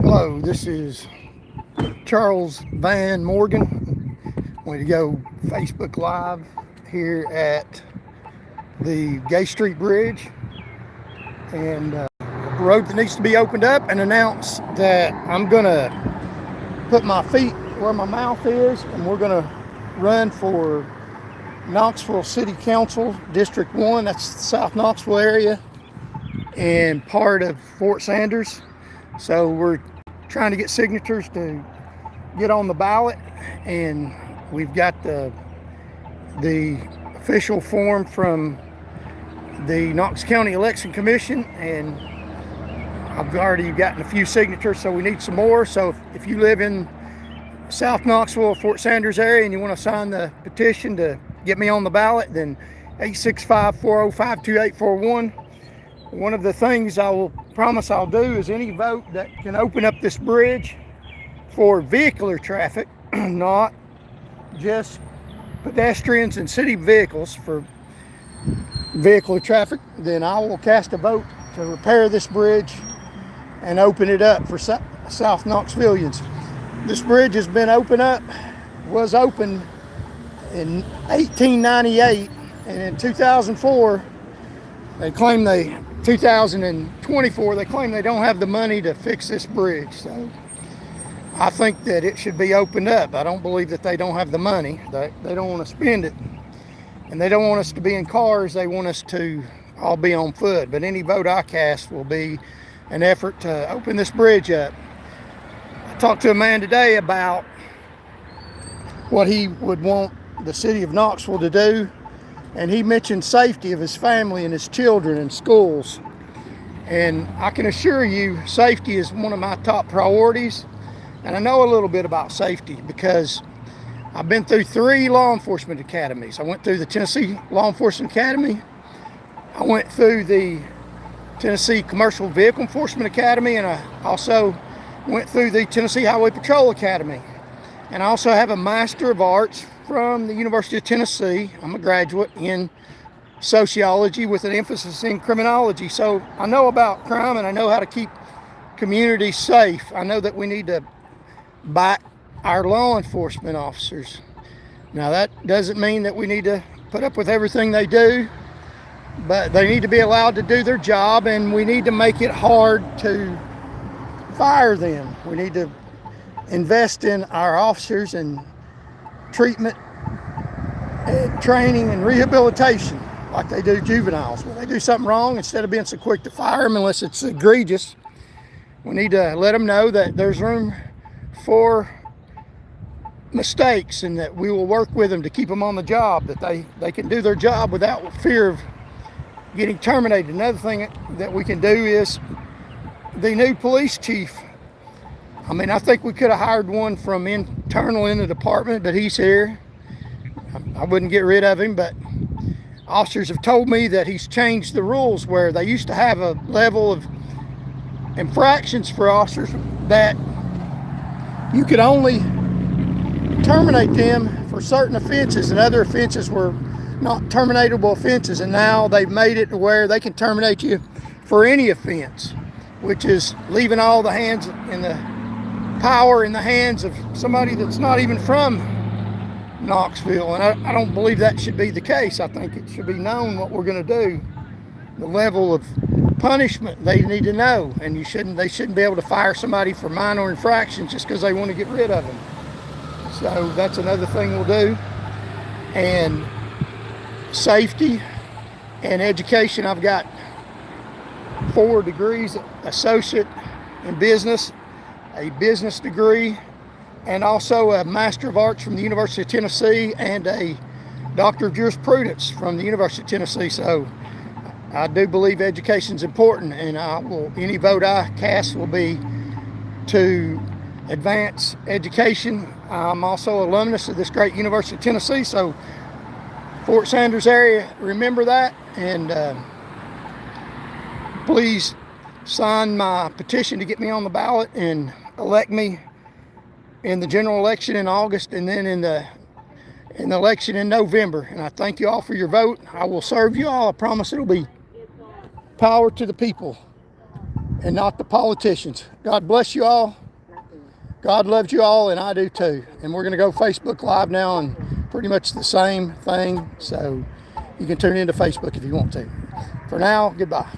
Hello, this is Charles Van Morgan. Way to go Facebook Live here at the Gay Street Bridge and a road that needs to be opened up, and announce that I'm gonna put my feet where my mouth is, and we're gonna run for Knoxville City Council, District 1. That's the South Knoxville area and part of Fort Sanders. So we're trying to get signatures to get on the ballot, and we've got the official form from the Knox County Election Commission, and I've already gotten a few signatures, so we need some more. So if you live in South Knoxville, Fort Sanders area, and you want to sign the petition to get me on the ballot, then 865-405-2841. One of the things I will promise I'll do is any vote that can open up this bridge for vehicular traffic, not just pedestrians and city vehicles, for vehicular traffic, then I will cast a vote to repair this bridge and open it up for South Knoxvillians. This bridge has been was opened in 1898, and in 2024, 2024, they claim they don't have the money to fix this bridge. So I think that it should be opened up. I don't believe that they don't have the money. They don't want to spend it, and they don't want us to be in cars. They want us to all be on foot. But any vote I cast will be an effort to open this bridge up. I talked to a man today about what he would want the city of Knoxville to do, and he mentioned safety of his family and his children in schools. And I can assure you, safety is one of my top priorities. And I know a little bit about safety because I've been through 3 law enforcement academies. I went through the Tennessee Law Enforcement Academy. I went through the Tennessee Commercial Vehicle Enforcement Academy, and I also went through the Tennessee Highway Patrol Academy. And I also have a Master of Arts from the University of Tennessee. I'm a graduate in sociology with an emphasis in criminology. So I know about crime, and I know how to keep communities safe. I know that we need to back our law enforcement officers. Now, that doesn't mean that we need to put up with everything they do, but they need to be allowed to do their job, and we need to make it hard to fire them. We need to invest in our officers and treatment and training and rehabilitation like they do juveniles. When they do something wrong, instead of being so quick to fire them unless it's egregious, we need to let them know that there's room for mistakes, and that we will work with them to keep them on the job, that they can do their job without fear of getting terminated. Another thing that we can do is the new police chief. I mean, I think we could have hired one from internal in the department, but he's here. I wouldn't get rid of him, but officers have told me that he's changed the rules, where they used to have a level of infractions for officers that you could only terminate them for certain offenses, and other offenses were not terminatable offenses. And now they've made it to where they can terminate you for any offense, which is leaving all the hands in the power in the hands of somebody that's not even from Knoxville. And I don't believe that should be the case. I think it should be known what we're going to do, the level of punishment they need to know, and they shouldn't be able to fire somebody for minor infractions just because they want to get rid of them. So that's another thing we'll do. And safety and education, I've got 4 degrees, associate in business, a business degree, and also a Master of Arts from the University of Tennessee, and a Doctor of Jurisprudence from the University of Tennessee. So I do believe education is important, and any vote I cast will be to advance education. I'm also an alumnus of this great University of Tennessee, so Fort Sanders area, remember that, and please sign my petition to get me on the ballot and elect me in the general election in August, and then in the election in November. And I thank you all for your vote. I will serve you all. I promise it'll be power to the people. and not the politicians. God bless you all. God loves you all, and I do too. And we're going to go Facebook Live now, and pretty much the same thing. So you can tune into Facebook if you want to. For now, goodbye.